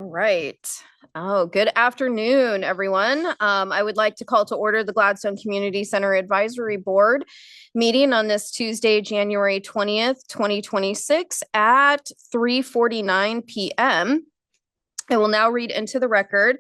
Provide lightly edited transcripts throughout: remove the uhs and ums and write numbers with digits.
right. Oh, good afternoon, everyone. I would like to call to order the Gladstone Community Center Advisory Board meeting on this Tuesday, January 20th, 2026 at 3:49 p.m. I will now read into the record.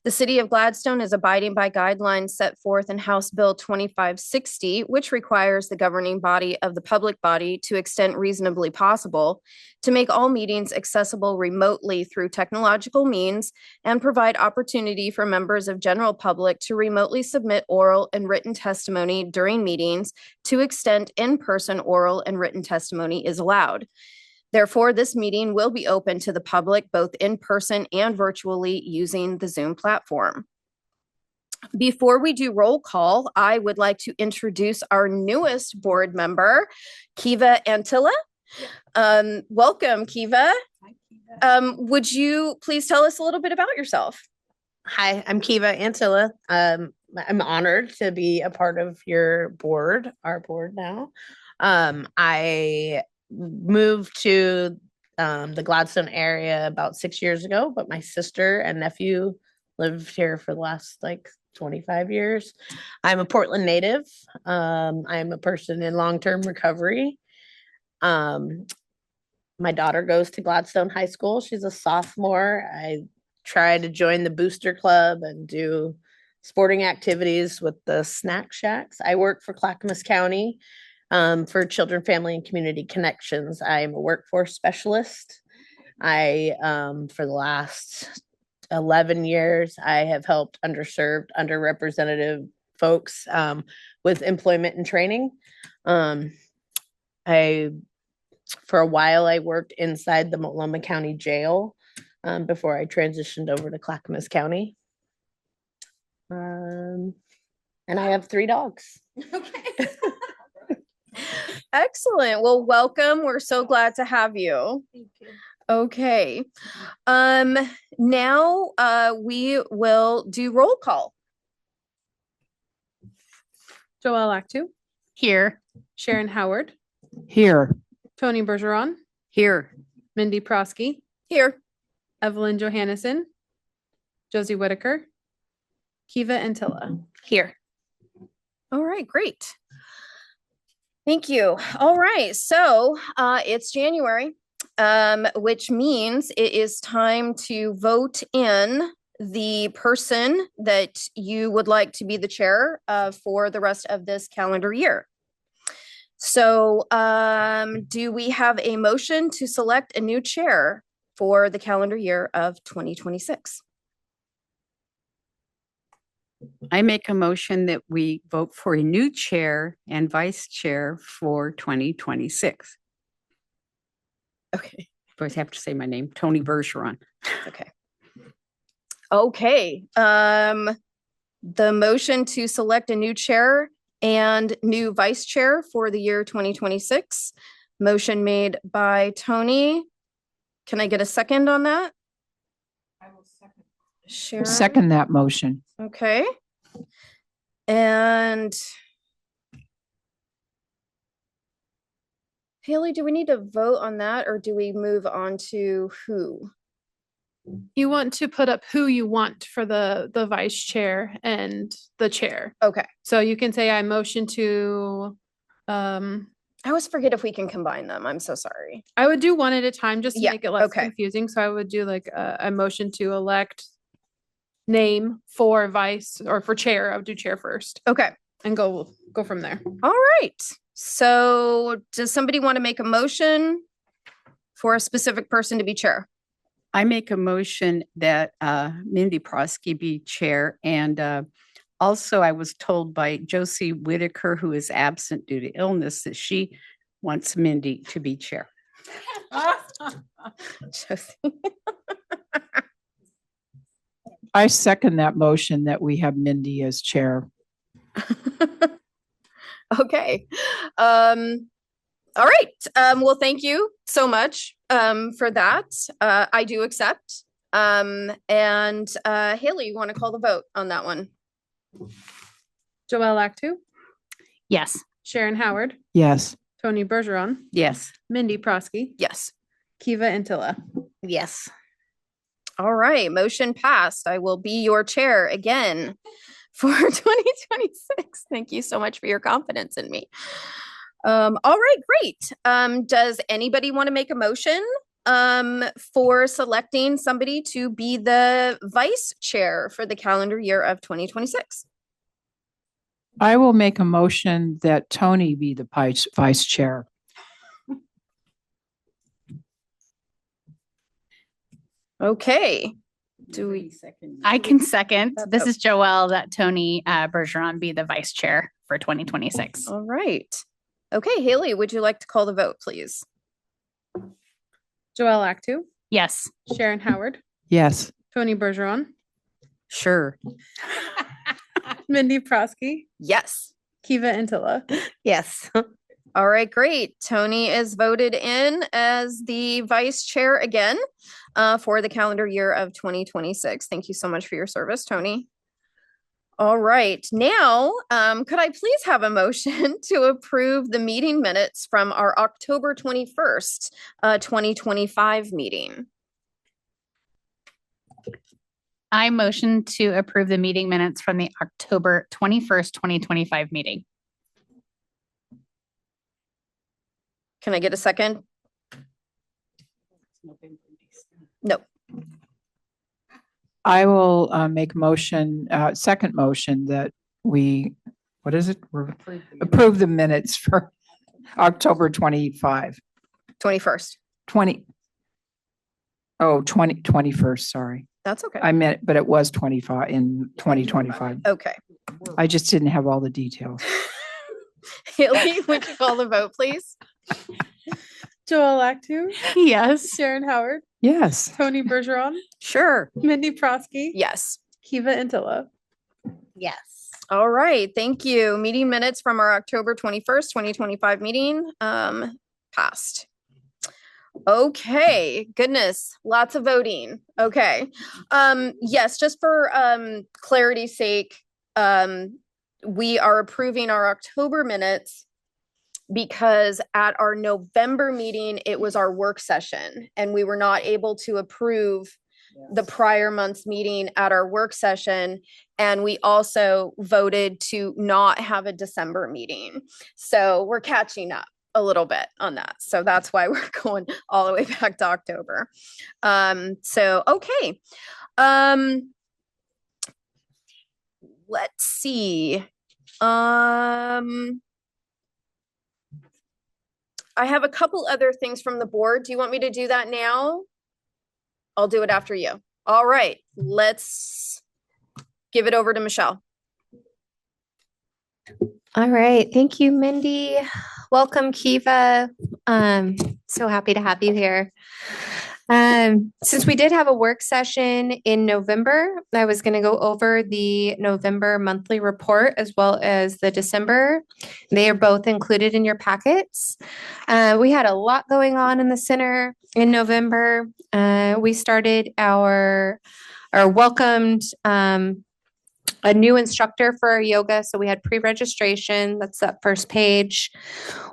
The City of Gladstone is abiding by guidelines set forth in House Bill 2560, which requires the governing body of the public body to extent reasonably possible to make all meetings accessible remotely through technological means and provide opportunity for members of general public to remotely submit oral and written testimony during meetings to extent in-person oral and written testimony is allowed. Therefore, this meeting will be open to the public both in person and virtually using the Zoom platform. Before we do roll call, I would like to introduce our newest board member, Kiva Antilla. Welcome, Kiva. Hi, Kiva. Would you please tell us a little bit about yourself? Hi, I'm Kiva Antilla. I'm honored to be a part of your board, our board now. I moved to the Gladstone area about 6 years ago, but my sister and nephew lived here for the last 25 years. I'm a Portland native. I'm a person in long-term recovery. My daughter goes to Gladstone High School. She's a sophomore. I try to join the booster club and do sporting activities with the snack shacks. I work for Clackamas County for Children, Family, and Community Connections. I'm a workforce specialist. For the last 11 years, I have helped underserved, underrepresented folks with employment and training. For a while, I worked inside the Multnomah County Jail before I transitioned over to Clackamas County. And I have 3 dogs. Okay. Excellent. Well, welcome. We're so glad to have you. Thank you. Okay. Now we will do roll call. Joelle Actu. Here. Sharon Howard. Here. Tony Bergeron. Here. Mindy Prosky. Here. Evelyn Johannesson. Josie Whitaker. Kiva Antilla. Here. All right, great. Thank you. All right, so it's January, which means it is time to vote in the person that you would like to be the chair for the rest of this calendar year. So do we have a motion to select a new chair for the calendar year of 2026? I make a motion that we vote for a new chair and vice chair for 2026. Okay. Do I have to say my name? Tony Bergeron. Okay. Okay. The motion to select a new chair and new vice chair for the year 2026. Motion made by Tony. Can I get a second on that? I will second. Sharon? Second that motion. Okay. And Haley, do we need to vote on that or do we move on to who? You want to put up who you want for the vice chair and the chair. Okay. So you can say I motion to I always forget if we can combine them. I'm so sorry. I would do one at a time just to Yeah, make it less okay. confusing. So I would do a motion to elect name for vice or for chair. I would do chair first Okay. and go from there. All right. So does somebody want to make a motion for a specific person to be chair? I make a motion that Mindy Prosky be chair. And also I was told by Josie Whitaker, who is absent due to illness, that she wants Mindy to be chair. Josie. I second that motion that we have Mindy as chair. Okay. All right. Well, thank you so much for that. I do accept. And Haley, you want to call the vote on that one? Joelle Actu. Yes. Sharon Howard. Yes. Tony Bergeron. Yes. Mindy Prosky. Yes. Kiva Antilla. Yes. All right, motion passed. I will be your chair again for 2026. Thank you so much for your confidence in me. All right, great. Does anybody want to make a motion for selecting somebody to be the vice chair for the calendar year of 2026? I will make a motion that Tony be the vice chair. Okay. Do we? I can second. This Oh. is Joelle, that Tony Bergeron be the vice chair for 2026. All right. Okay, Haley, would you like to call the vote, please? Joelle Actu, Yes. Sharon Howard, Yes. Tony Bergeron, Sure. Mindy Prosky, Yes. Kiva Antilla. Yes. All right, great. Tony is voted in as the vice chair again for the calendar year of 2026. Thank you so much for your service, Tony. All right, now, could I please have a motion to approve the meeting minutes from our October 21st, 2025 meeting? I motion to approve the meeting minutes from the October 21st, 2025 meeting. Can I get a second? No. I will make a motion, second motion that we, what is it? Approve the minutes for October 25, 21st. 20. Oh, 21st, sorry. That's okay. I meant, but it was 25 in 2025. Okay. I just didn't have all the details. Haley, would you call the vote, please? Joelle Actu, Yes. Sharon Howard, Yes. Tony Bergeron, Sure. Mindy Prosky, Yes. Kiva Antilla. Yes. All right, thank you. Meeting minutes from our October 21st, 2025 meeting passed. Okay, goodness, lots of voting. Okay. Yes, just for clarity's sake, we are approving our October minutes because at our November meeting, it was our work session and we were not able to approve the prior month's meeting at our work session. And we also voted to not have a December meeting. So we're catching up a little bit on that. So that's why we're going all the way back to October. Okay. Let's see. I have a couple other things from the board. Do you want me to do that now? I'll do it after you. All right, let's give it over to Michelle. All right. Thank you, Mindy. Welcome, Kiva. So happy to have you here. Since we did have a work session in November, I was going to go over the November monthly report as well as the December. They are both included in your packets. We had a lot going on in the center in November. We started or welcomed a new instructor for our yoga. So we had pre-registration. That's that first page.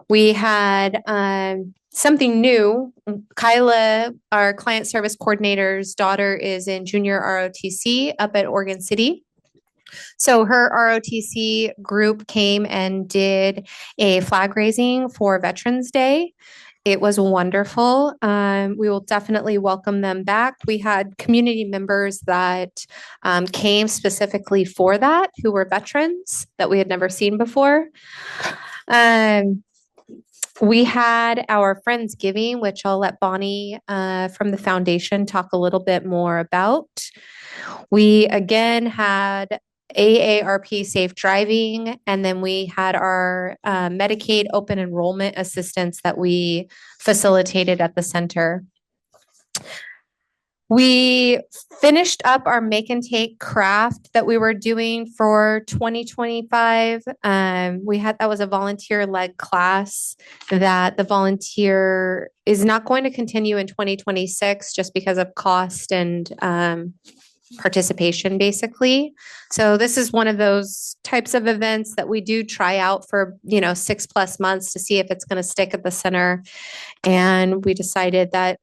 We had something new. Kyla, our client service coordinator's daughter, is in junior ROTC up at Oregon City. So her ROTC group came and did a flag raising for Veterans Day. It was wonderful. We will definitely welcome them back. We had community members that came specifically for that, who were veterans that we had never seen before. We had our Friendsgiving, which I'll let Bonnie from the foundation talk a little bit more about. We again had AARP safe driving, and then we had our Medicaid open enrollment assistance that we facilitated at the center. We finished up our make and take craft that we were doing for 2025. That was a volunteer-led class that the volunteer is not going to continue in 2026 just because of cost and participation, basically. So this is one of those types of events that we do try out for 6+ months to see if it's going to stick at the center. And we decided that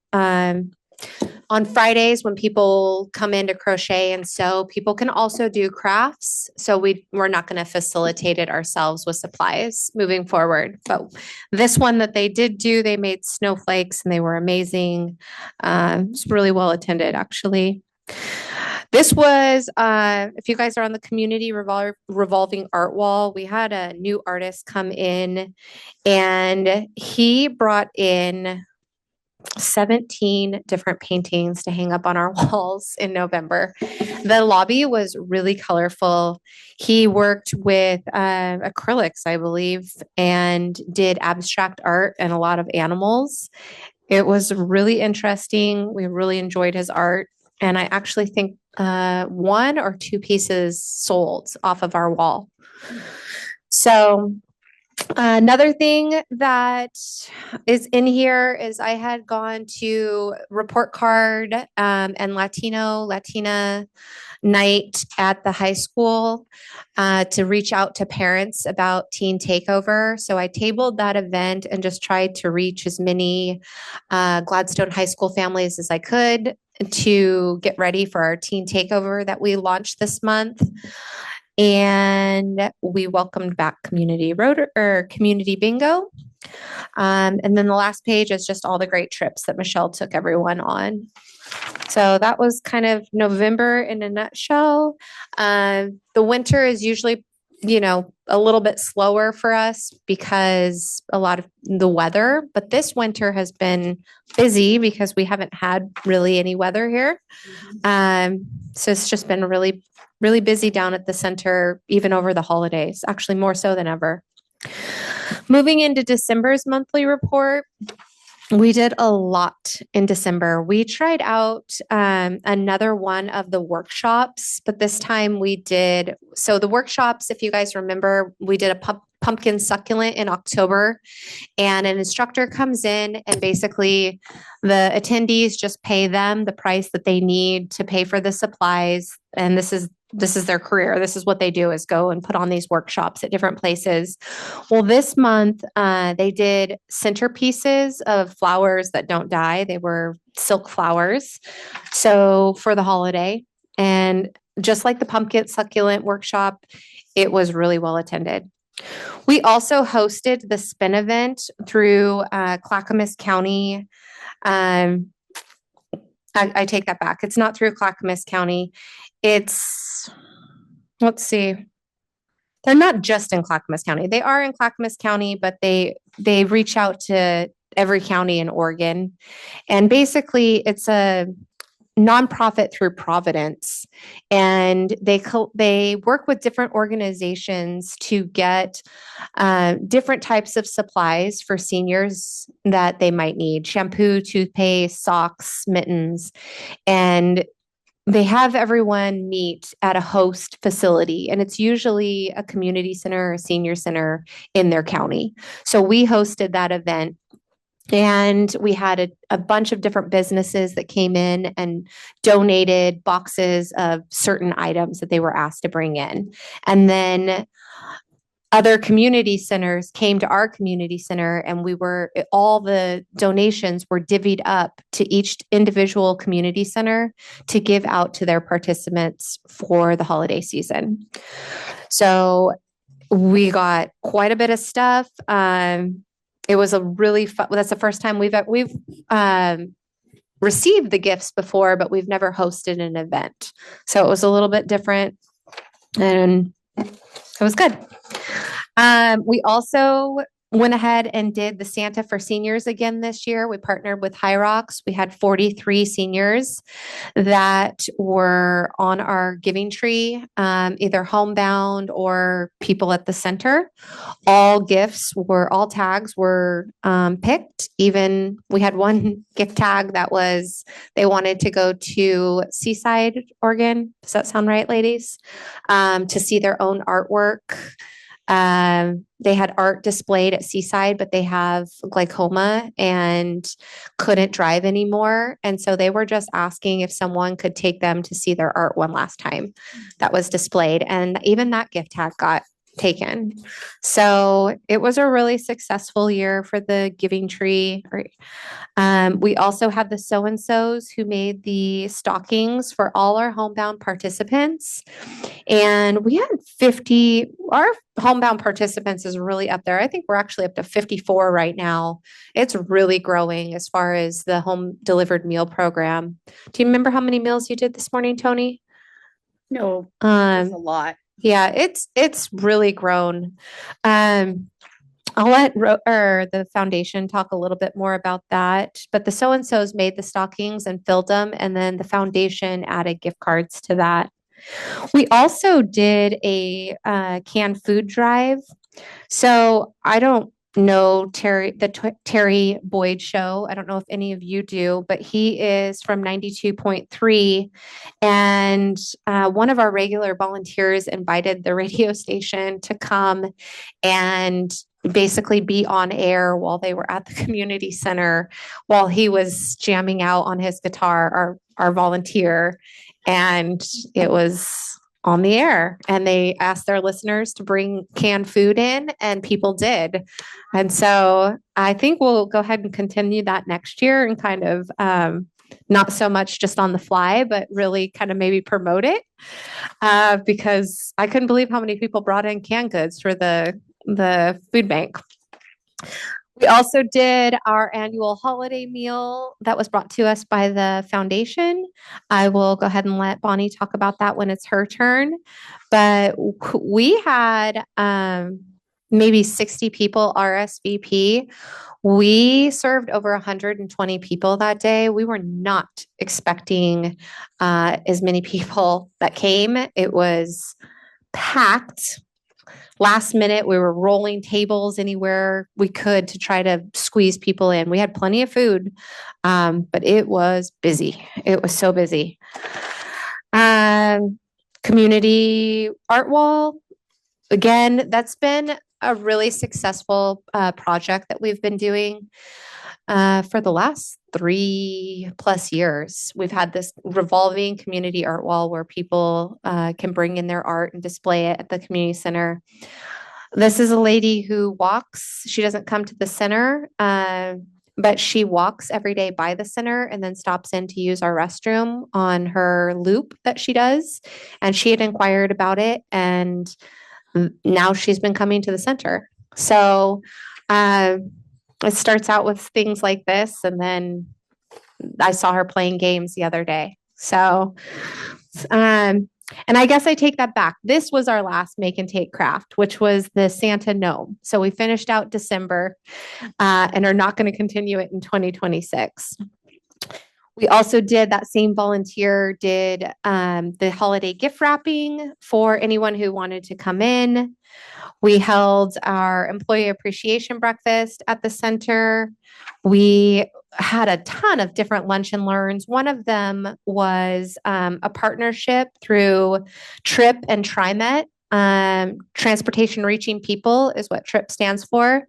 On Fridays, when people come in to crochet and sew, people can also do crafts. So we're not going to facilitate it ourselves with supplies moving forward. But this one that they did do, they made snowflakes and they were amazing. It's really well attended, actually. This was, if you guys are on the community revolving art wall, we had a new artist come in and he brought in 17 different paintings to hang up on our walls in November. The lobby was really colorful. He worked with acrylics, I believe, and did abstract art and a lot of animals. It was really interesting. We really enjoyed his art. And I actually think 1 or 2 pieces sold off of our wall. So another thing that is in here is I had gone to report card and Latina night at the high school to reach out to parents about teen takeover. So I tabled that event and just tried to reach as many Gladstone High School families as I could to get ready for our teen takeover that we launched this month. And we welcomed back community bingo. And then the last page is just all the great trips that Michelle took everyone on. So that was kind of November in a nutshell. The winter is usually, a little bit slower for us because a lot of the weather, but this winter has been busy because we haven't had really any weather here. So it's just been really, really busy down at the center, even over the holidays, actually more so than ever. Moving into December's monthly report, we did a lot in December. We tried out another one of the workshops, but this time so the workshops, if you guys remember, we did a pumpkin succulent in October, and an instructor comes in and basically the attendees just pay them the price that they need to pay for the supplies. And this is their career. This is what they do, is go and put on these workshops at different places. Well, this month they did centerpieces of flowers that don't die. They were silk flowers. So for the holiday, and just like the pumpkin succulent workshop, it was really well attended. We also hosted the spin event through Clackamas County. I take that back. It's not through Clackamas County. Let's see. They're not just in Clackamas County. They are in Clackamas County, but they reach out to every county in Oregon. And basically it's a nonprofit through Providence, and they work with different organizations to get different types of supplies for seniors that they might need: shampoo, toothpaste, socks, mittens, and they have everyone meet at a host facility, and it's usually a community center or a senior center in their county. So we hosted that event. And we had a bunch of different businesses that came in and donated boxes of certain items that they were asked to bring in. And then other community centers came to our community center, and all the donations were divvied up to each individual community center to give out to their participants for the holiday season. So we got quite a bit of stuff. It was a really fun. That's the first time we've received the gifts before, but we've never hosted an event. So it was a little bit different, and it was good. We also went ahead and did the Santa for Seniors again this year. We partnered with High Rocks. We had 43 seniors that were on our giving tree, either homebound or people at the center. All tags were picked. Even we had one gift tag that was, they wanted to go to Seaside, Oregon. Does that sound right, ladies? To see their own artwork. They had art displayed at Seaside, but they have glaucoma and couldn't drive anymore. And so they were just asking if someone could take them to see their art one last time that was displayed. And even that gift tag got taken. So it was a really successful year for the Giving Tree. We also had the so-and-sos who made the stockings for all our homebound participants. And we had 50, our homebound participants is really up there. I think we're actually up to 54 right now. It's really growing as far as the home delivered meal program. Do you remember how many meals you did this morning, Tony? No, it's a lot. Yeah, it's really grown. I'll let the foundation talk a little bit more about that. But the so-and-sos made the stockings and filled them, and then the foundation added gift cards to that. We also did a canned food drive. So I don't know Terry Boyd show. I don't know if any of you do, but he is from 92.3. And one of our regular volunteers invited the radio station to come and basically be on air while they were at the community center while he was jamming out on his guitar, our volunteer. And it was on the air, and they asked their listeners to bring canned food in, and people did. And so I think we'll go ahead and continue that next year and kind of not so much just on the fly, but really kind of maybe promote it because I couldn't believe how many people brought in canned goods for the food bank. We also did our annual holiday meal that was brought to us by the foundation. I will go ahead and let Bonnie talk about that when it's her turn. But we had maybe 60 people RSVP. We served over 120 people that day. We were not expecting as many people that came. It was packed. Last minute, we were rolling tables anywhere we could to try to squeeze people in. We had plenty of food, but it was busy. It was so busy. Community art wall. Again, that's been a really successful project that we've been doing for the last 3+ years. We've had this revolving community art wall where people can bring in their art and display it at the community center. This is a lady who walks. She doesn't come to the center, but she walks every day by the center and then stops in to use our restroom on her loop that she does. And she had inquired about it, and now she's been coming to the center. So it starts out with things like this, and then I saw her playing games the other day. So, and I guess I take that back. This was our last make and take craft, which was the Santa gnome. So we finished out December and are not going to continue it in 2026. We also did, that same volunteer did the holiday gift wrapping for anyone who wanted to come in. We held our employee appreciation breakfast at the center. We had a ton of different lunch and learns. One of them was a partnership through TRIP and TriMet. Transportation Reaching People is what TRIP stands for.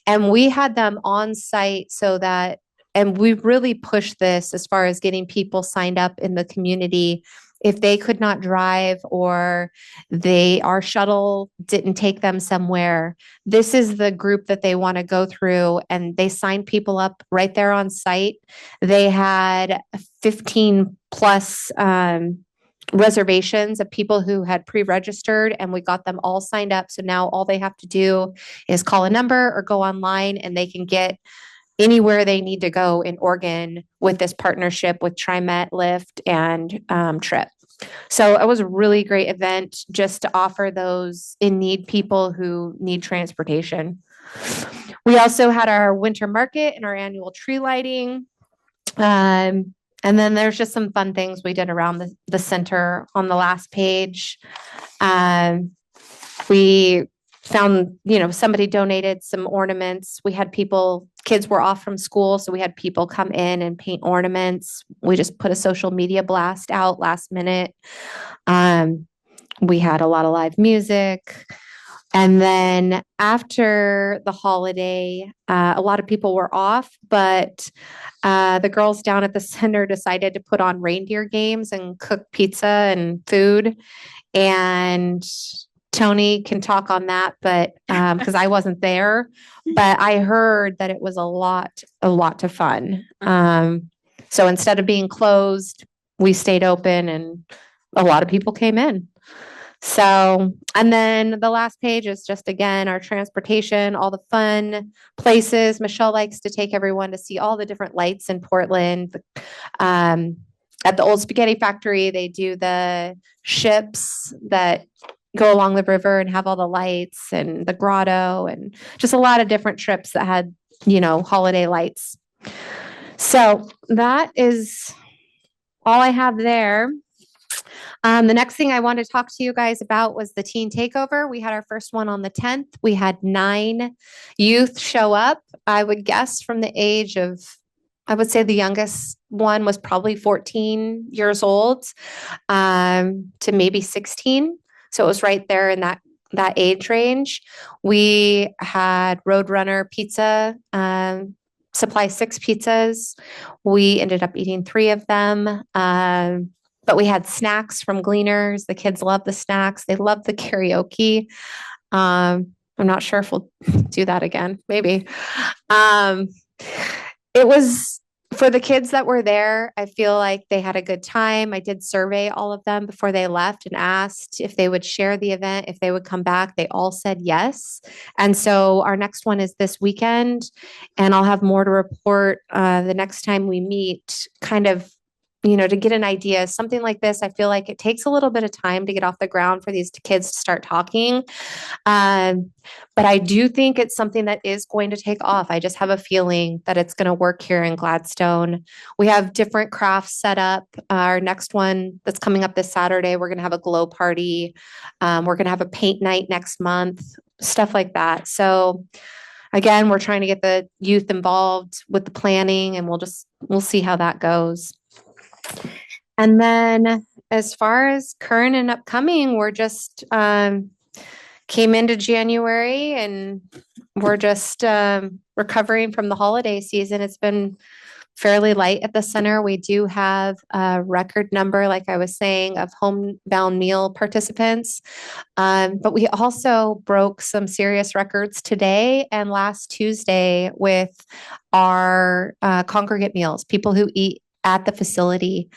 And we had them on site so that, and we really pushed this as far as getting people signed up in the community. If they could not drive or our shuttle didn't take them somewhere, this is the group that they want to go through, and they signed people up right there on site. They had 15 plus reservations of people who had pre-registered, and we got them all signed up. So now all they have to do is call a number or go online, and they can get anywhere they need to go in Oregon with this partnership with TriMet, Lyft, and TRIP. So it was a really great event just to offer those in need people who need transportation. We also had our winter market and our annual tree lighting. And then there's just some fun things we did around the center on the last page. We found, somebody donated some ornaments. We had kids were off from school, so we had people come in and paint ornaments. We just put a social media blast out last minute. We had a lot of live music. And then after the holiday, a lot of people were off, but the girls down at the center decided to put on reindeer games and cook pizza and food. And Tony can talk on that, but because I wasn't there, but I heard that it was a lot to fun. So instead of being closed, we stayed open and a lot of people came in. So, and then the last page is just again our transportation, all the fun places. Michelle likes to take everyone to see all the different lights in Portland. At the old spaghetti factory, they do the ships that go along the river and have all the lights, and the grotto, and just a lot of different trips that had, holiday lights. So that is all I have there. The next thing I want to talk to you guys about was the teen takeover. We had our first one on the 10th. We had 9 youth show up. I would guess from the age of, I would say the youngest one was probably 14 years old, to maybe 16. So it was right there in that age range. We had Roadrunner Pizza, supply 6 pizzas. We ended up eating 3 of them. But we had snacks from Gleaners. The kids love the snacks. They love the karaoke. I'm not sure if we'll do that again. Maybe. It was for the kids that were there. I feel like they had a good time. I did survey all of them before they left and asked if they would share the event, if they would come back. They all said yes. And so our next one is this weekend, and I'll have more to report the next time we meet, kind of, to get an idea. Something like this, I feel like it takes a little bit of time to get off the ground for these kids to start talking. But I do think it's something that is going to take off. I just have a feeling that it's going to work here in Gladstone. We have different crafts set up. Our next one that's coming up this Saturday, we're going to have a glow party. We're going to have a paint night next month, stuff like that. So again, we're trying to get the youth involved with the planning, and we'll see how that goes. And then as far as current and upcoming, we're just came into January, and we're just recovering from the holiday season. It's been fairly light at the center. We do have a record number, like I was saying, of homebound meal participants. But we also broke some serious records today and last Tuesday with our congregate meals, people who eat at the facility.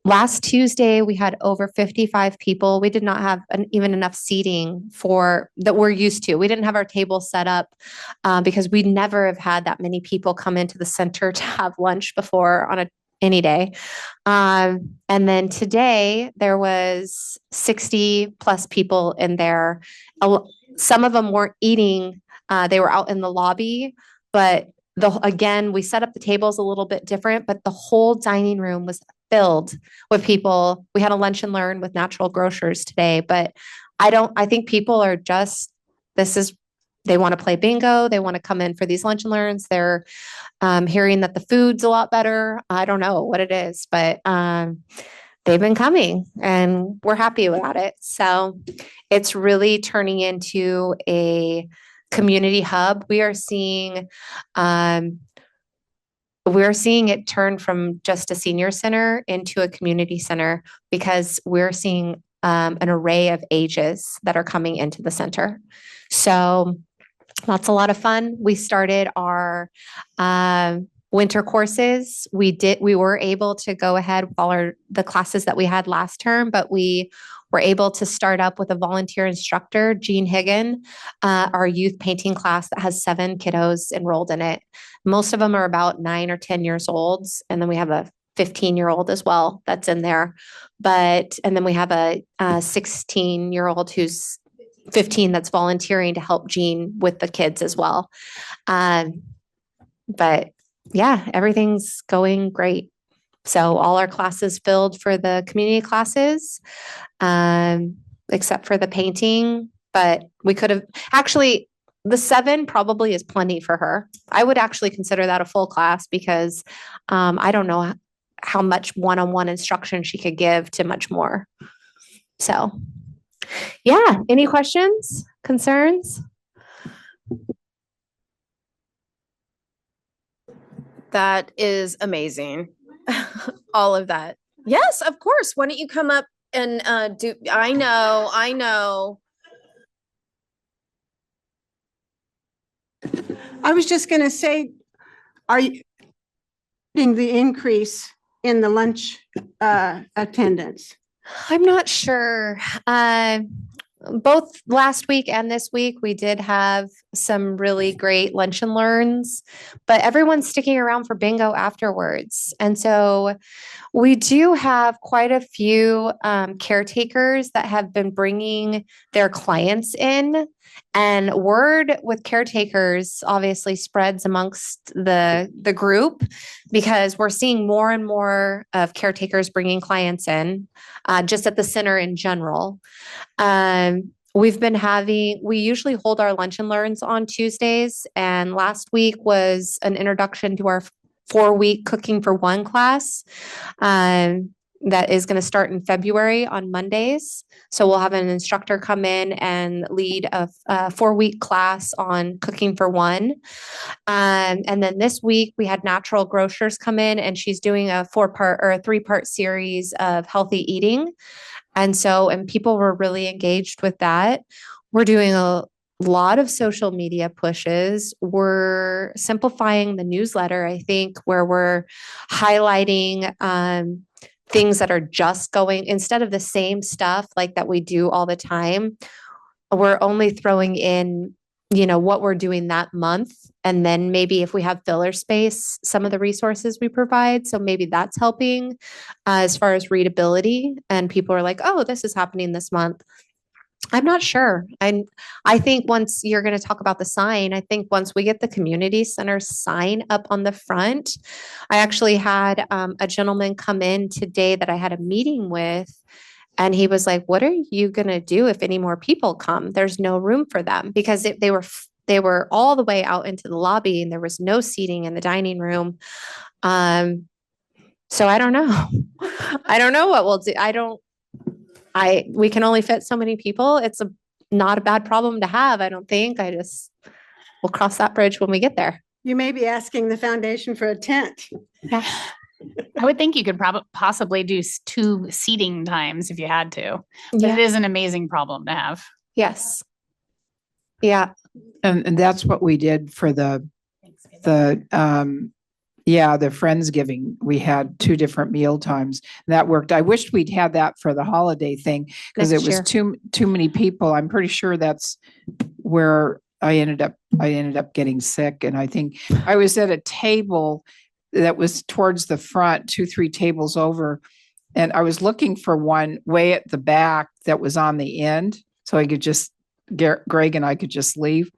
Last Tuesday, we had over 55 people. We did not have even enough seating for that we're used to. We didn't have our table set up because we never have had that many people come into the center to have lunch before on any day. And then today there was 60 plus people in there. Some of them weren't eating. They were out in the lobby, but again, we set up the tables a little bit different, but the whole dining room was filled with people. We had a lunch and learn with Natural Grocers today, but I think people are they want to play bingo. They want to come in for these lunch and learns. They're hearing that the food's a lot better. I don't know what it is, but they've been coming and we're happy about it. So it's really turning into a community hub. We're seeing it turn from just a senior center into a community center because we're seeing an array of ages that are coming into the center. So that's a lot of fun. We started our winter courses. We were able to go ahead with all the classes that we had last term, but we were able to start up with a volunteer instructor, Jean Higgin, our youth painting class that has 7 kiddos enrolled in it. Most of them are about 9 or 10 years old. And then we have a 15-year-old as well that's in there. And then we have a 16-year-old who's 15 that's volunteering to help Jean with the kids as well. But yeah, everything's going great. So all our classes filled for the community classes, except for the painting. But we could have actually, the 7 probably is plenty for her. I would actually consider that a full class because I don't know how much one-on-one instruction she could give to much more. So yeah, any questions, concerns? That is amazing. All of that. Yes, of course. Why don't you come up and do, I know. I was just going to say, are you seeing the increase in the lunch attendance? I'm not sure. Both last week and this week, we did have some really great lunch and learns, but everyone's sticking around for bingo afterwards. And so we do have quite a few caretakers that have been bringing their clients in. And word with caretakers obviously spreads amongst the group because we're seeing more and more of caretakers bringing clients in, just at the center in general. We usually hold our lunch and learns on Tuesdays, and last week was an introduction to our 4-week cooking for one class. That is going to start in February on Mondays. So we'll have an instructor come in and lead a 4-week class on cooking for one. And then this week we had Natural Grocers come in, and she's doing a 4-part or a 3-part series of healthy eating. And people were really engaged with that. We're doing a lot of social media pushes. We're simplifying the newsletter, I think, where we're highlighting things that are just going, instead of the same stuff like that we do all the time, we're only throwing in, what we're doing that month. And then maybe if we have filler space, some of the resources we provide. So maybe that's helping as far as readability. And people are like, oh, this is happening this month. I'm not sure. I think once you're going to talk about the sign, I think once we get the community center sign up on the front, I actually had a gentleman come in today that I had a meeting with, and he was like, what are you going to do if any more people come? There's no room for them because they were all the way out into the lobby and there was no seating in the dining room. So I don't know. I don't know what we'll do. We can only fit so many people. It's not a bad problem to have, I don't think. We'll cross that bridge when we get there. You may be asking the foundation for a tent. Yeah. I would think you could possibly do 2 seating times if you had to, but Yeah. it is an amazing problem to have. Yes. Yeah. And that's what we did for the Friendsgiving. We had 2 different meal times. That worked. I wished we'd had that for the holiday thing because it was too many people. I'm pretty sure that's where I ended up getting sick. And I think I was at a table that was towards the front, 2-3 tables over. And I was looking for one way at the back that was on the end. So I could just, Greg and I could just leave.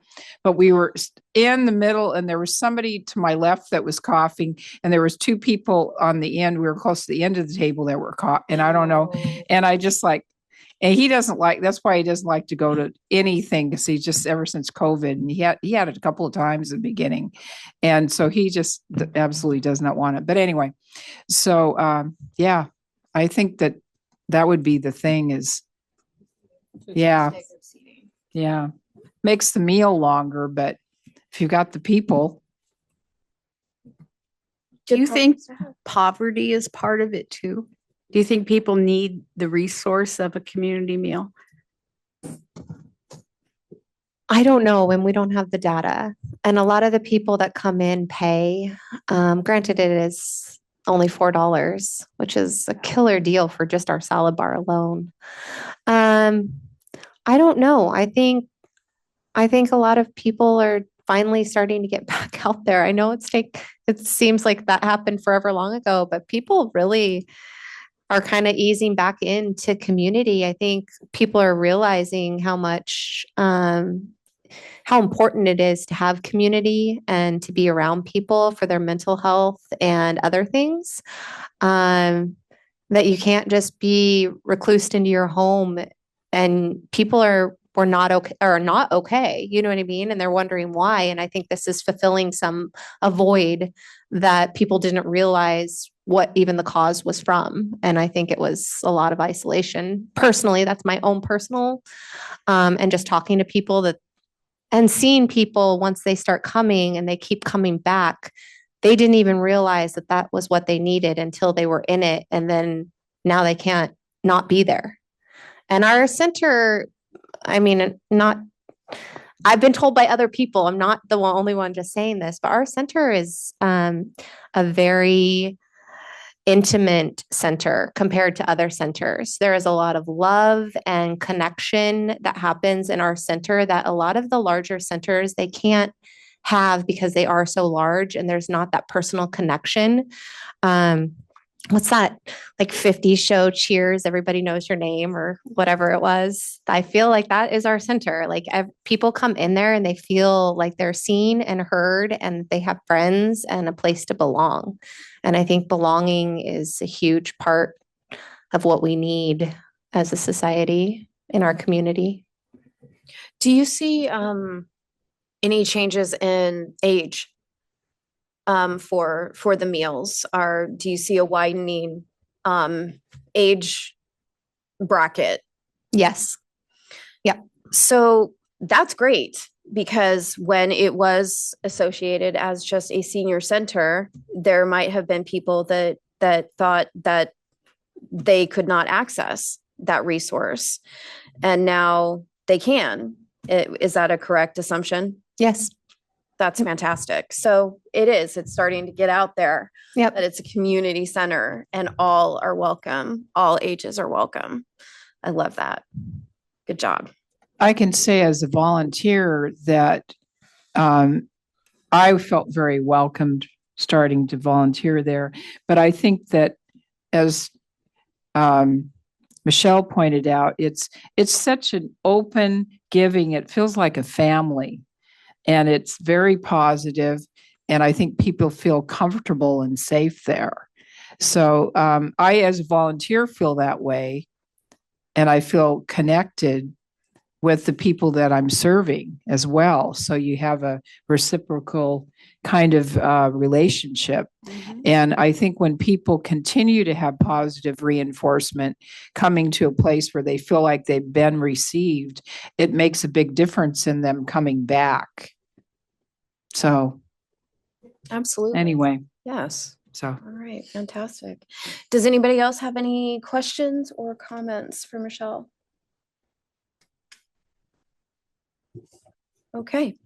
But we were in the middle and there was somebody to my left that was coughing. And there was 2 people on the end. We were close to the end of the table that were coughing. And I don't know. And I just and that's why he doesn't like to go to anything because he just, ever since COVID, and he had it a couple of times in the beginning. And so he just absolutely does not want it. But anyway, so I think that would be the thing is, yeah, makes the meal longer, but if you got the people. Do you think poverty is part of it too? Do you think people need the resource of a community meal? I don't know when we don't have the data. And a lot of the people that come in pay, granted it is only $4, which is a killer deal for just our salad bar alone. I don't know. I think a lot of people are finally starting to get back out there. I know it seems like that happened forever long ago, but people really are kind of easing back into community. I think people are realizing how much, how important it is to have community and to be around people for their mental health and other things. That you can't just be reclused into your home, and people were not okay. You know what I mean? And they're wondering why. And I think this is fulfilling a void that people didn't realize what even the cause was from. And I think it was a lot of isolation. Personally, that's my own personal, and just talking to people and seeing people once they start coming and they keep coming back, they didn't even realize that was what they needed until they were in it. And then now they can't not be there. And our center, I mean, I've been told by other people, I'm not the only one just saying this, but our center is a very intimate center compared to other centers. There is a lot of love and connection that happens in our center that a lot of the larger centers they can't have because they are so large and there's not that personal connection. What's that like 50 show Cheers, everybody knows your name or whatever it was. I feel like that is our center. Like people come in there and they feel like they're seen and heard and they have friends and a place to belong. And I think belonging is a huge part of what we need as a society in our community. Do you see any changes in age for the meals? Do you see a widening age bracket? Yes. Yep. So that's great because when it was associated as just a senior center, there might have been people that thought that they could not access that resource, and now they can. Is that a correct assumption? Yes. That's fantastic. So it's starting to get out there Yep. that it's a community center and all are welcome. All ages are welcome. I love that. Good job. I can say as a volunteer that I felt very welcomed starting to volunteer there. But I think that as Michelle pointed out, it's such an open giving. It feels like a family. And it's very positive, and I think people feel comfortable and safe there. So I, as a volunteer, feel that way, and I feel connected with the people that I'm serving as well. So you have a reciprocal kind of relationship. Mm-hmm. And I think when people continue to have positive reinforcement coming to a place where they feel like they've been received, it makes a big difference in them coming back. So absolutely. Anyway. Yes. So. All right. Fantastic. Does anybody else have any questions or comments for Michelle? Okay.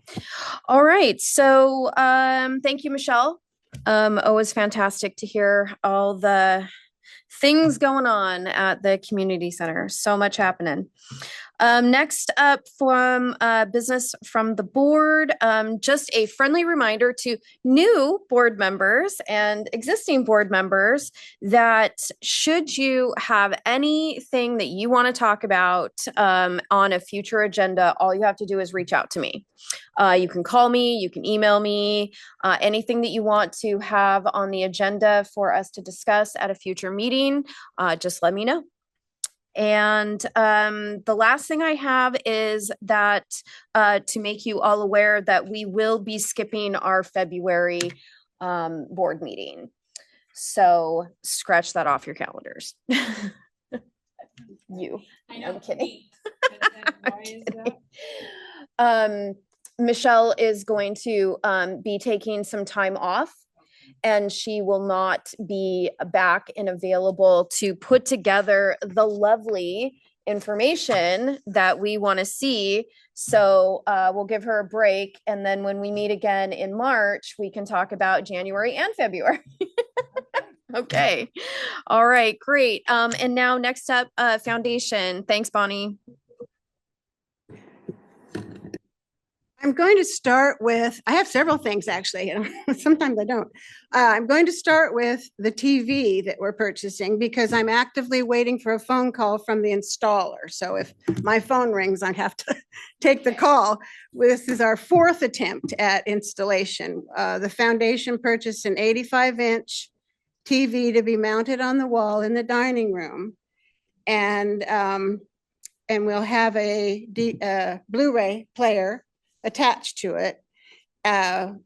All right. So thank you, Michelle. Always fantastic to hear all the things going on at the community center. So much happening. Next up from business from the board, just a friendly reminder to new board members and existing board members that should you have anything that you want to talk about on a future agenda, all you have to do is reach out to me. You can call me, you can email me, anything that you want to have on the agenda for us to discuss at a future meeting, just let me know. And the last thing I have is that to make you all aware that we will be skipping our February board meeting. So scratch that off your calendars. You. I know. I'm kidding. Michelle is going to be taking some time off, and she will not be back and available to put together the lovely information that we want to see. So we'll give her a break. And then when we meet again in March, we can talk about January and February. Okay. All right, great. And now next up, foundation. Thanks, Bonnie. I'm going to start with, I have several things actually, and sometimes I don't. I'm going to start with the TV that we're purchasing because I'm actively waiting for a phone call from the installer. So if my phone rings, I have to take the call. This is our fourth attempt at installation. The foundation purchased an 85-inch TV to be mounted on the wall in the dining room. And we'll have a Blu-ray player attached to it. It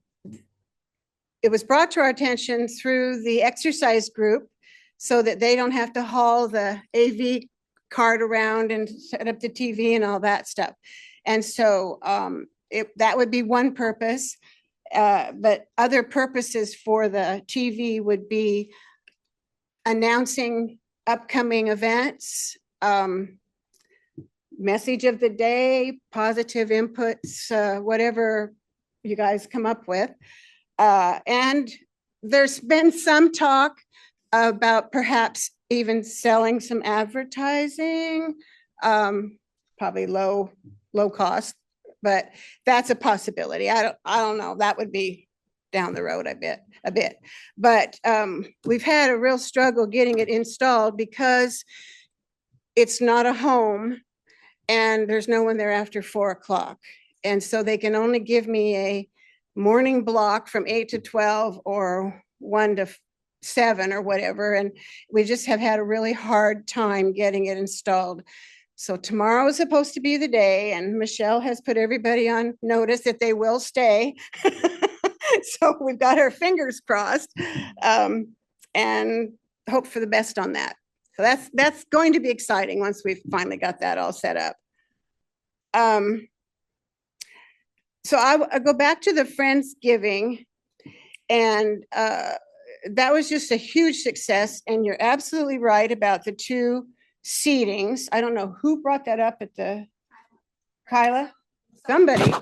was brought to our attention through the exercise group so that they don't have to haul the AV cart around and set up the TV and all that stuff. And so that would be one purpose, but other purposes for the TV would be announcing upcoming events, message of the day, positive inputs, whatever you guys come up with. And there's been some talk about perhaps even selling some advertising, probably low cost, but that's a possibility. I don't know. That would be down the road a bit. But we've had a real struggle getting it installed because it's not a home and there's no one there after 4 o'clock. And so they can only give me a morning block from 8 to 12 or 1 to 7 or whatever. And we just have had a really hard time getting it installed. So tomorrow is supposed to be the day, and Michelle has put everybody on notice that they will stay. So we've got our fingers crossed, and hope for the best on that. So that's going to be exciting once we've finally got that all set up. So I go back to the Friendsgiving, and that was just a huge success. And you're absolutely right about the 2 seatings. I don't know who brought that up at the Kyla, somebody.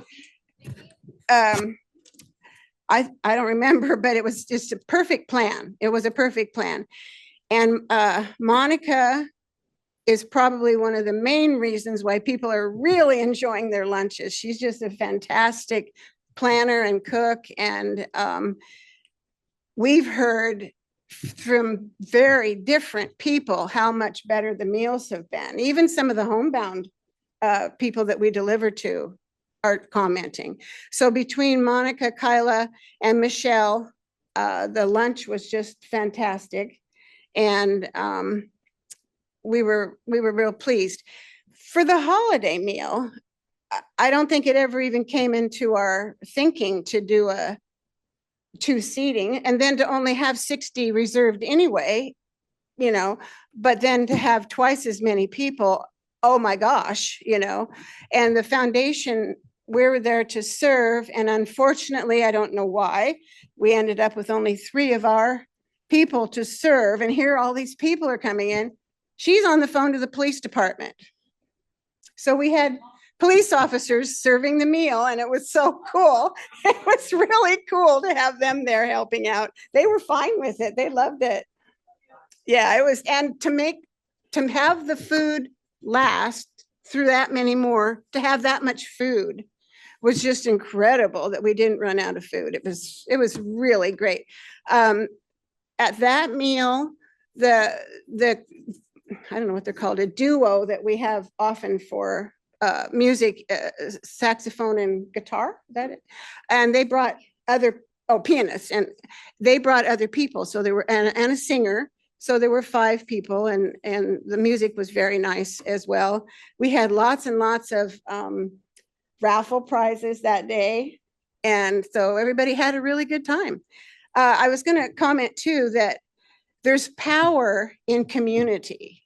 I don't remember, but it was just a perfect plan. It was a perfect plan. And Monica is probably one of the main reasons why people are really enjoying their lunches. She's just a fantastic planner and cook. And we've heard from very different people how much better the meals have been. Even some of the homebound people that we deliver to are commenting. So between Monica, Kyla, and Michelle, the lunch was just fantastic. And we were real pleased. For the holiday meal, I don't think it ever even came into our thinking to do a 2 seating, and then to only have 60 reserved anyway, but then to have twice as many people, oh my gosh, and the foundation, we were there to serve. And unfortunately, I don't know why, we ended up with only 3 of our people to serve. And here all these people are coming in. She's on the phone to the police department. So we had police officers serving the meal, and it was so cool. It was really cool to have them there helping out. They were fine with it. They loved it. Yeah, it was. And to have the food last through that many more, to have that much food was just incredible that we didn't run out of food. It was really great. At that meal, the I don't know what they're called, a duo that we have often for music, saxophone and guitar, and they brought other pianists, and they brought other people. So there were and a singer. So there were 5 people, and the music was very nice as well. We had lots and lots of raffle prizes that day, and so everybody had a really good time. I was going to comment too that there's power in community.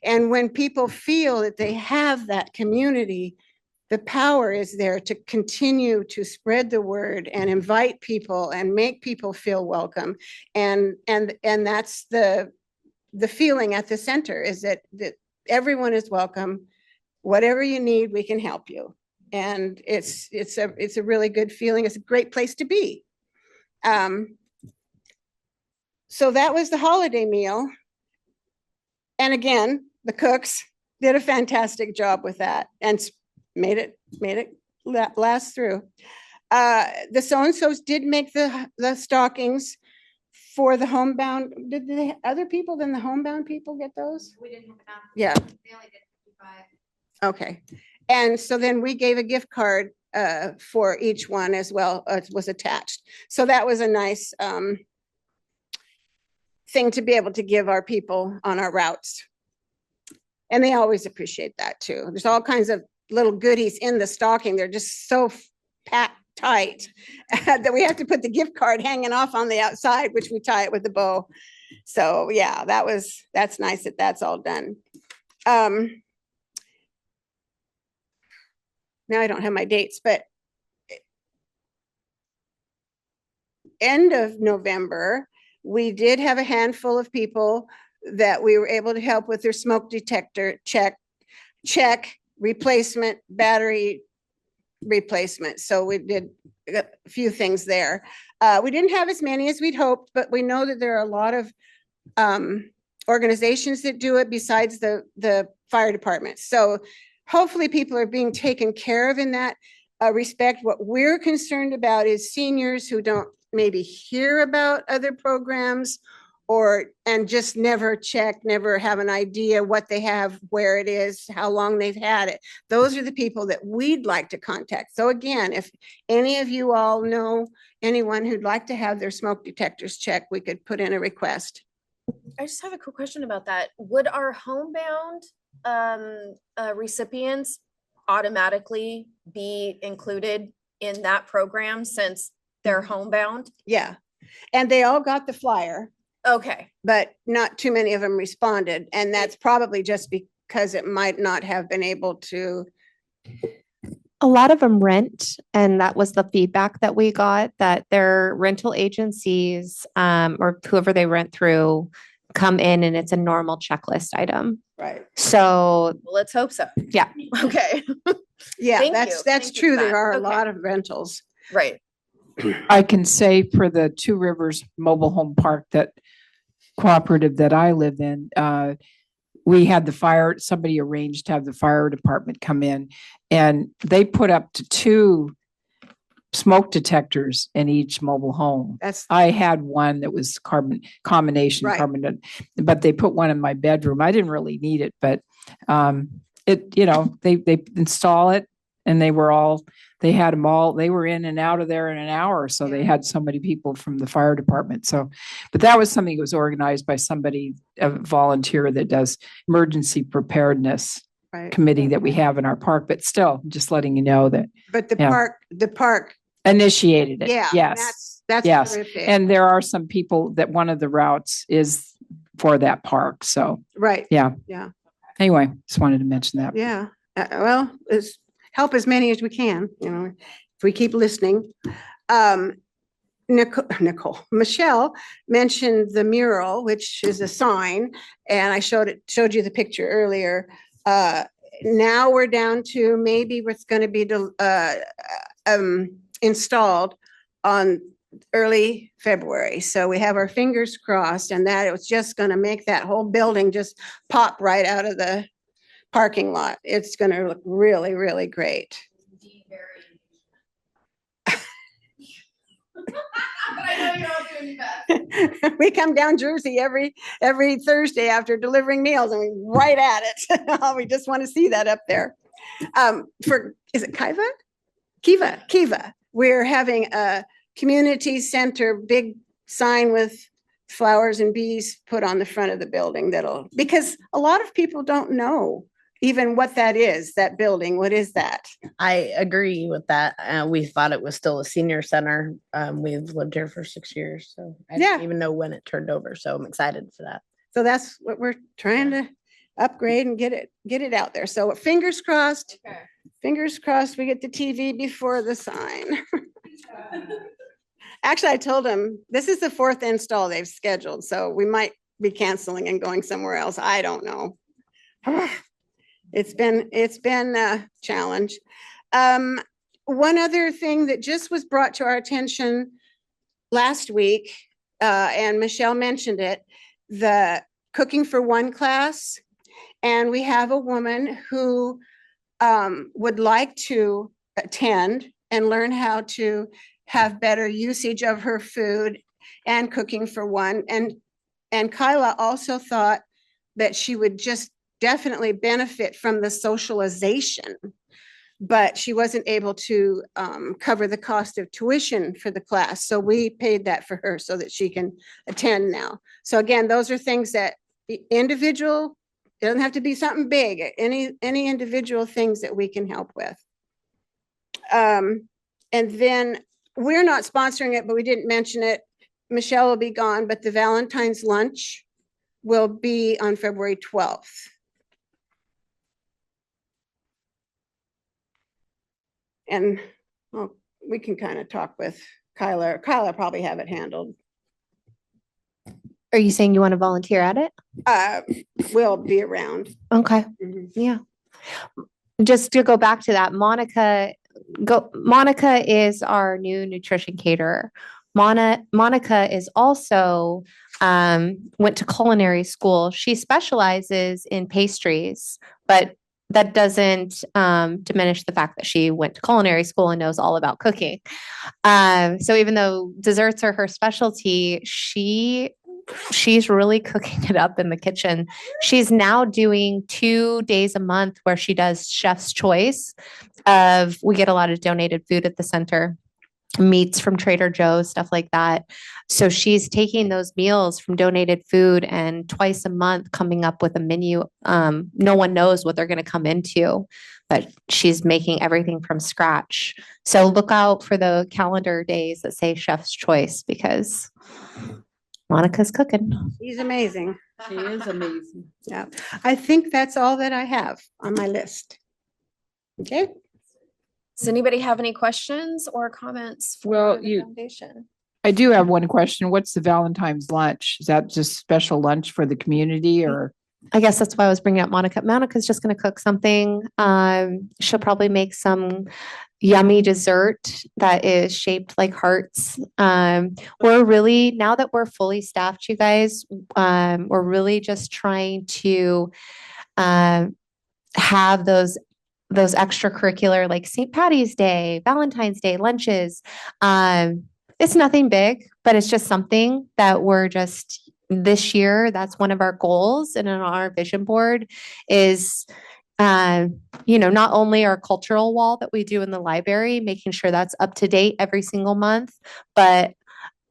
And when people feel that they have that community, the power is there to continue to spread the word and invite people and make people feel welcome. And that's the feeling at the center, is that everyone is welcome. Whatever you need, we can help you. And it's a really good feeling. It's a great place to be. So that was the holiday meal. And again, the cooks did a fantastic job with that and made it last through. The so-and-sos did make the stockings for the homebound. Did the other people than the homebound people get those? We didn't have enough. Yeah. They only did 55. Okay. And so then we gave a gift card for each one as well, was attached. So that was a nice thing to be able to give our people on our routes. And they always appreciate that too. There's all kinds of little goodies in the stocking. They're just so packed tight that we have to put the gift card hanging off on the outside, which we tie it with a bow. So yeah, that's nice that that's all done. Now I don't have my dates, but end of November, we did have a handful of people that we were able to help with their smoke detector check. replacement, battery replacement. So we did a few things there. We didn't have as many as we'd hoped, but we know that there are a lot of organizations that do it besides the fire department. So hopefully people are being taken care of in that respect. What we're concerned about is seniors who don't maybe hear about other programs and just never check, never have an idea what they have, where it is, how long they've had it. Those are the people that we'd like to contact. So again, if any of you all know anyone who'd like to have their smoke detectors checked, we could put in a request. I just have a quick question about that. Would our homebound recipients automatically be included in that program since they're homebound? Yeah, and they all got the flyer. Okay. But not too many of them responded. And that's probably just because it might not have been able to. A lot of them rent, and that was the feedback that we got, that their rental agencies or whoever they rent through come in and it's a normal checklist item. Right. So Well, let's hope so. yeah. Okay. Yeah, Thank that's you. Thank you true. for There that. are a Okay. lot of rentals. Right. I can say for the Two Rivers Mobile Home Park, that cooperative that I live in, we had somebody arranged to have the fire department come in, and they put up to 2 smoke detectors in each mobile home. I had one that was combination Right. carbon, but they put one in my bedroom. I didn't really need it, but they install it, and they had them all, they were in and out of there in an hour. So they had so many people from the fire department. So, but that was something that was organized by somebody, a volunteer that does emergency preparedness Right. committee that we have in our park, but still just letting you know that. But the Yeah. park. Initiated it. Yeah. Yes. That's Yes. terrific. And there are some people that one of the routes is for that park. So right. yeah. Yeah. Anyway, just wanted to mention that. Yeah. Well, it's help as many as we can, if we keep listening. Michelle mentioned the mural, which is a sign, and I showed you the picture earlier. Now we're down to maybe what's going to be installed on early February. So we have our fingers crossed, and that it was just going to make that whole building just pop right out of the parking lot. It's going to look really, really great. We come down Jersey every Thursday after delivering meals, and we right at it. We just want to see that up there. Is it Kiva? We're having a community center big sign with flowers and bees put on the front of the building because a lot of people don't know even what that is, that building. What is that? I agree with that. We thought it was still a senior center. We've lived here for 6 years, so I didn't even know when it turned over. So I'm excited for that. So that's what we're trying to upgrade and get it out there. So fingers crossed. Okay. Fingers crossed we get the TV before the sign. Actually, I told them this is the 4th install they've scheduled, so we might be canceling and going somewhere else. I don't know. It's been a challenge. One other thing that just was brought to our attention last week, and Michelle mentioned it, the Cooking for One class. And we have a woman who would like to attend and learn how to have better usage of her food and cooking for one. And Kyla also thought that she would just definitely benefit from the socialization, but she wasn't able to cover the cost of tuition for the class. So we paid that for her so that she can attend now. So again, those are things that individual, it doesn't have to be something big, any individual things that we can help with. And then we're not sponsoring it, but we didn't mention it. Michelle will be gone, but the Valentine's lunch will be on February 12th. And we can kind of talk with Kyla. Kyla probably have it handled. Are you saying you want to volunteer at it? We'll be around. Okay. Mhm. Yeah. just to go back to that, Monica is our new nutrition caterer. Monica is also went to culinary school. She specializes in pastries, but that doesn't diminish the fact that she went to culinary school and knows all about cooking. So even though desserts are her specialty, she's really cooking it up in the kitchen. She's now doing 2 days a month where she does chef's choice we get a lot of donated food at the center, meats from Trader Joe's, stuff like that. So she's taking those meals from donated food and twice a month coming up with a menu. No one knows what they're going to come into, but she's making everything from scratch. So look out for the calendar days that say chef's choice because Monica's cooking. She's amazing. She is amazing. Yeah. I think that's all that I have on my list. Okay. Does anybody have any questions or comments Well, for the foundation? I do have one question. What's the Valentine's lunch? Is that just special lunch for the community or? I guess that's why I was bringing up Monica. Monica's just going to cook something. She'll probably make some yummy dessert that is shaped like hearts. We're really, now that we're fully staffed, you guys, we're really just trying to have those extracurricular like St. Patty's Day, Valentine's Day lunches. It's nothing big, but it's just something that we're just this year. That's one of our goals and on our vision board is, not only our cultural wall that we do in the library, making sure that's up to date every single month, but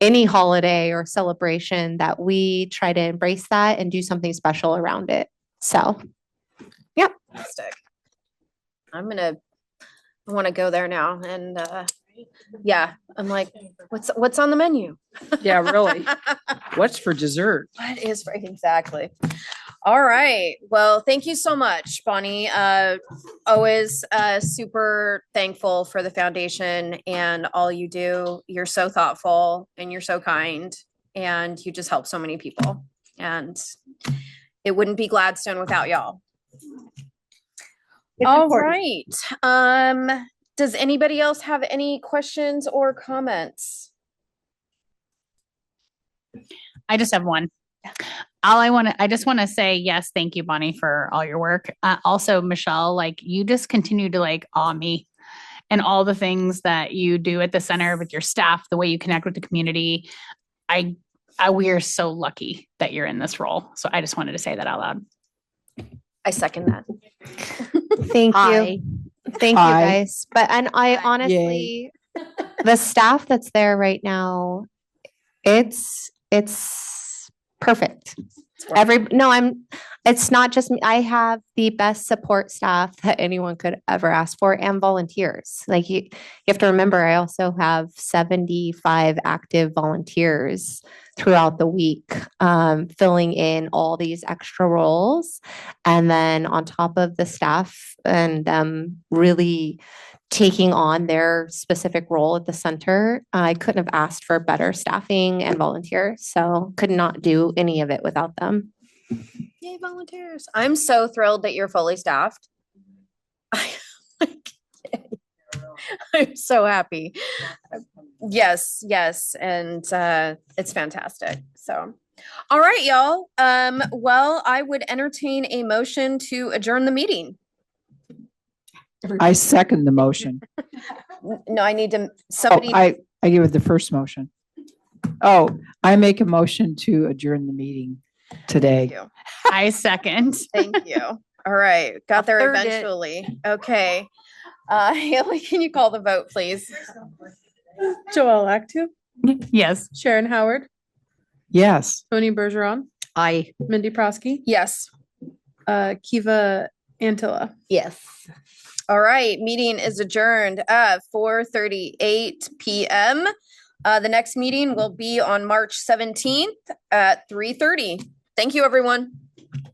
any holiday or celebration that we try to embrace that and do something special around it. So, yep. Fantastic. I want to go there now. And yeah, I'm like, what's on the menu? Yeah, really. What's for dessert? What is for exactly? All right. Well, thank you so much, Bonnie. Always super thankful for the foundation and all you do. You're so thoughtful and you're so kind and you just help so many people. And it wouldn't be Gladstone without y'all. All right. Does anybody else have any questions or comments? I just have one. I just want to say, yes, thank you, Bonnie, for all your work. Also, Michelle, like you just continue to like awe me and all the things that you do at the center with your staff, the way you connect with the community. We are so lucky that you're in this role. So I just wanted to say that out loud. I second that. Thank you. Thank you Aye. guys. And I honestly, the staff that's there right now, it's perfect. It's not just me. I have the best support staff that anyone could ever ask for and volunteers. Like you have to remember, I also have 75 active volunteers throughout the week, filling in all these extra roles. And then on top of the staff and really taking on their specific role at the center, I couldn't have asked for better staffing and volunteers. So could not do any of it without them. Yay, volunteers. I'm so thrilled that you're fully staffed. I'm so happy. Yes. And it's fantastic. So, all right, y'all. Well, I would entertain a motion to adjourn the meeting. I second the motion. No, I need to, somebody. I give it the first motion. Oh, I make a motion to adjourn the meeting today. Thank you. I second. Thank you. All right. Got there third it. eventually. Okay. Haley, can you call the vote, please? Joelle Actu, Yes. Sharon Howard, Yes. Tony Bergeron, I Mindy Prosky, Yes. Kiva Antilla. Yes. All right. Meeting is adjourned at 4:38 p.m. The next meeting will be on March 17th at 3:30. Thank you, everyone.